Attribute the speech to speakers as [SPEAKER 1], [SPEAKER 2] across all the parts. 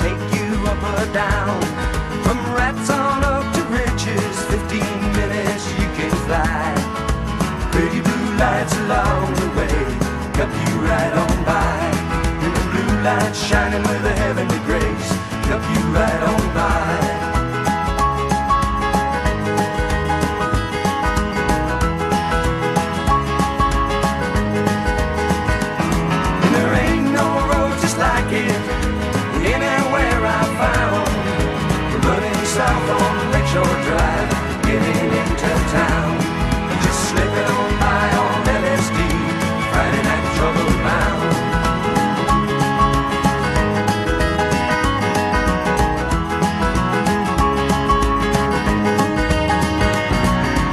[SPEAKER 1] take you up or down. From rats on up to riches, 15 minutes you can fly. Pretty blue lights along the way, cut you right on by. And the blue lights shining with a heavenly grace, cut you right on by. South on Lakeshore Drive, getting into town. Just slipping on by on LSD, Friday night trouble bound.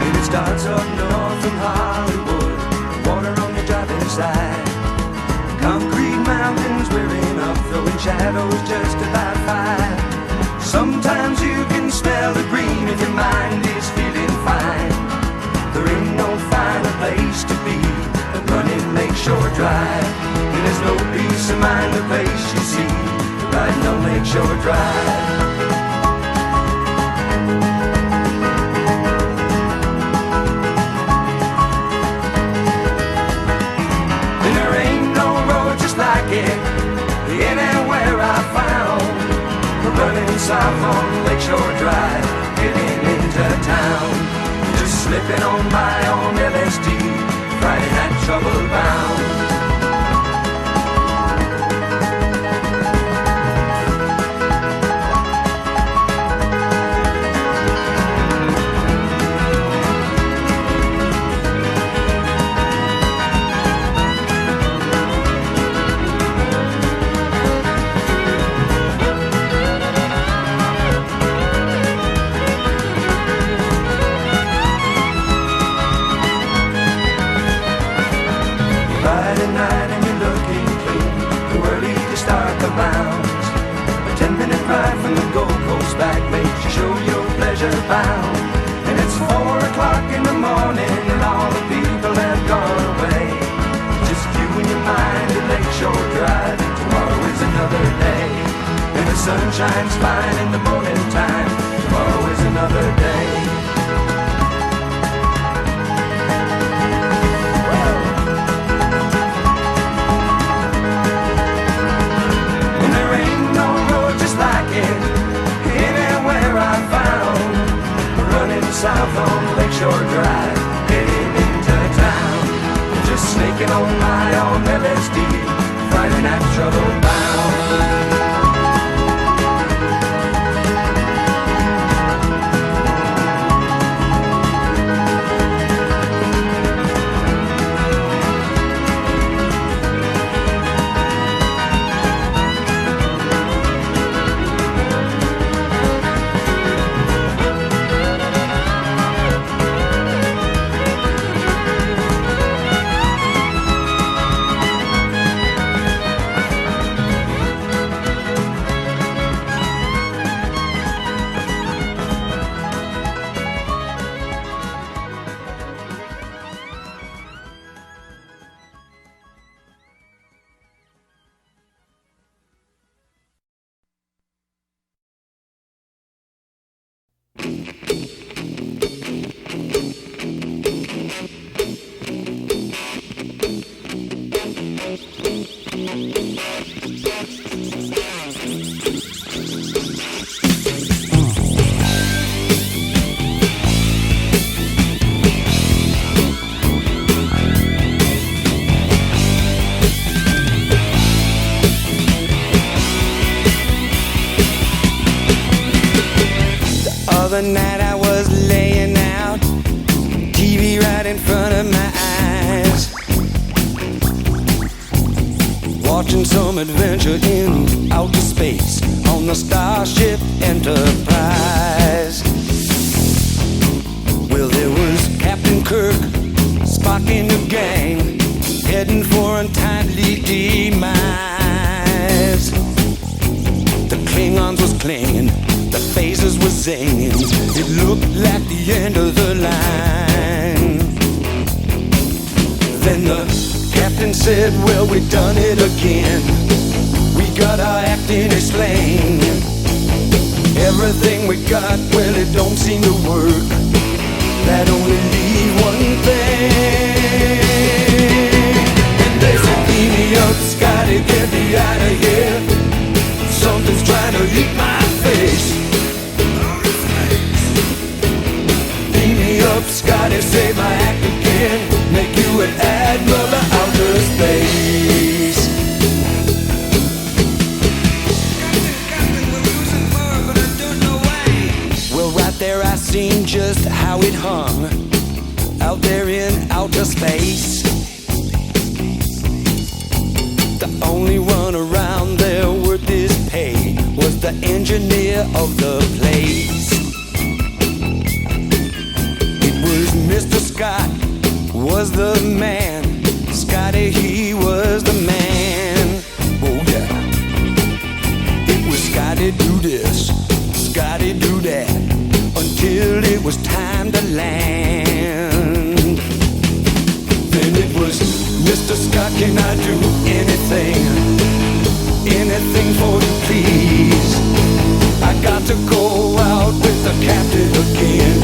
[SPEAKER 1] And it starts up north from Hollywood, water on the driving side. Concrete mountains rearing up, throwing shadows just about 5. Sometimes you can smell the green if your mind is feeling fine. There ain't no finer place to be than running Lakeshore Drive. And there's no peace of mind the place you see riding on Lakeshore Drive. And there ain't no road just like it anywhere I found. Running south on Lakeshore Drive, getting into town. Just slipping on by on LSD, Friday night trouble bound. Bound. And it's 4 o'clock in the morning and all the people have gone away. Just you and your mind at Lakeshore Drive. Tomorrow is another day, and the sun shines fine in the morning time. Tomorrow is another day. And there ain't no road just like it anywhere I found. Running south on Lakeshore Drive, heading into town. Just snaking on my own LSD, Friday night trouble bound.
[SPEAKER 2] other night I was laying out, TV right in front of my eyes, watching some adventure in outer space on the Starship Enterprise. Well, there was Captain Kirk, Spock and the gang, heading for untimely demise. The Klingons was clinging, the phasers were zinging. It looked like the end of the line. Then the captain said, well, we done it again. We got our acting explained. everything we got, well, it don't seem to work. That only leave one thing. And they said, beam me up, Scotty, get me out of here. Something's trying to eat my face. Beam me up, Scotty, save my act again. Make you an admiral of outer space. Well, right there I seen just how it hung out there in outer space. The only one around there worth his pay was the engineer of the place. It was Mr. Scott was the man. Scotty, he was the man. Oh yeah. It was Scotty do this, Scotty do that, until it was time to land. Then it was, Mr. Scott, can I do anything? Anything for you, please? I got to go out with the captain again,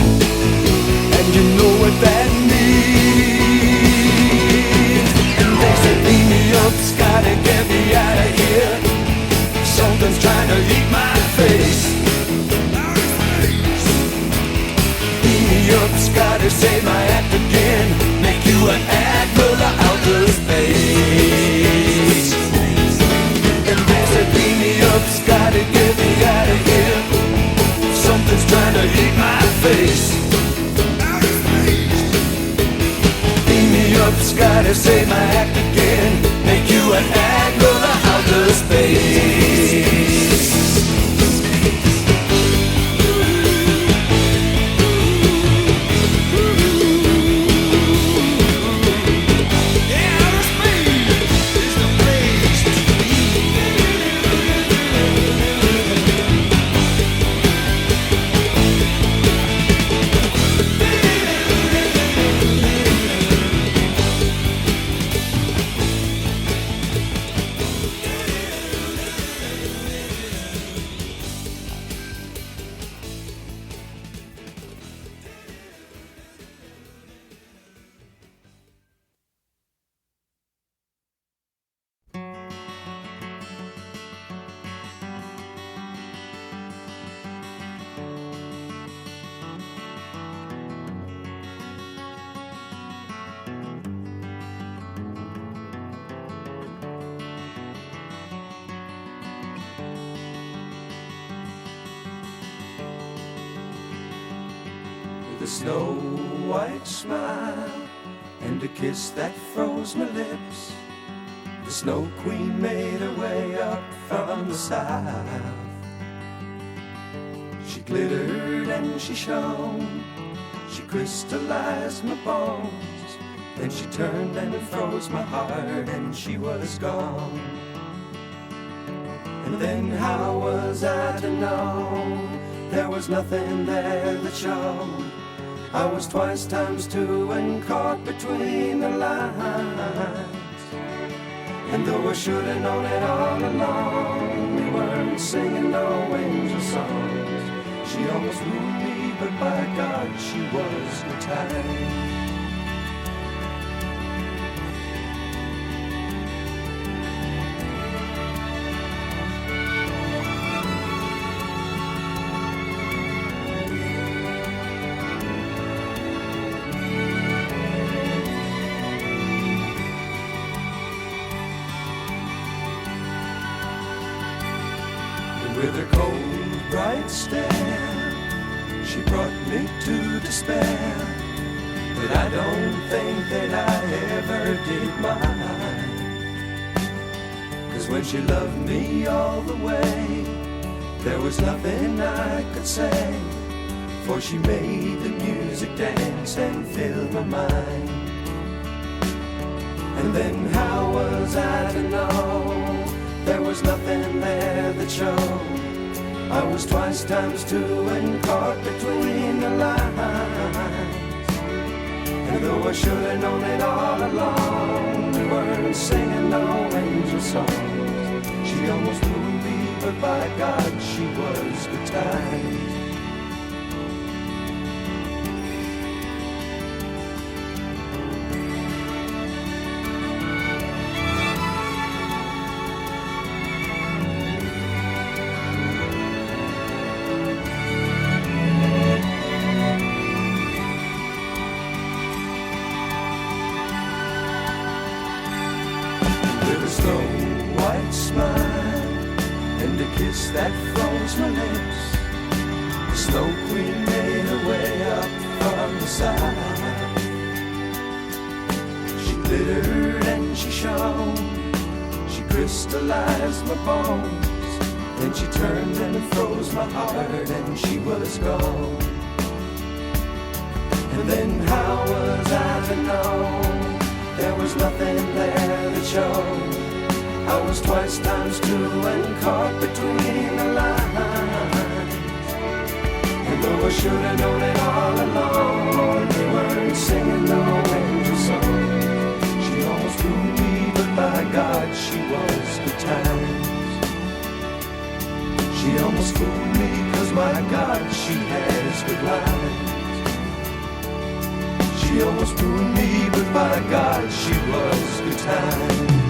[SPEAKER 2] and you know what that means. And they said, beam me up, Scotty, get me out of here. Something's trying to eat my face. Beam me up, Scotty, save my act again. Make you an admiral of outer space. And they said, beam me up, Scotty, get me out of here. Something's trying to eat my face. Beam me up, Scotty, save my act again. Make you an admiral of outer space.
[SPEAKER 1] A snow-white smile and a kiss that froze my lips. The Snow Queen made her way up from the south. She glittered and she shone, she crystallized my bones. Then she turned and froze my heart and she was gone. And then how was I to know there was nothing there that showed? I was twice times two and caught between the lines. And though I should have known it all along, we weren't singing no angel songs. She almost ruined me, but by God, she was the time. With her cold, bright stare, she brought me to despair. But I don't think that I ever did mine. 'Cause when she loved me all the way, there was nothing I could say. For she made the music dance and fill my mind. And then how was I to know there was nothing there that showed? I was twice times two and caught between the lines. And though I should have known it all along, we weren't singing no angel songs. She almost ruined me, but by God, she was good times. With a snow white smile and a kiss that froze my lips, the Snow Queen made her way up from the side. She glittered and she shone, she crystallized my bones, then she turned and froze my heart and she was gone. And then how was I to know there was nothing there that showed? I was twice times two and caught between the lines. And though I should have known it all along, they weren't singing no angel song. She almost fooled me, but by God, she was good times. She almost fooled me, 'cause by God, she has good lines. She almost fooled me, but by God, she was good times.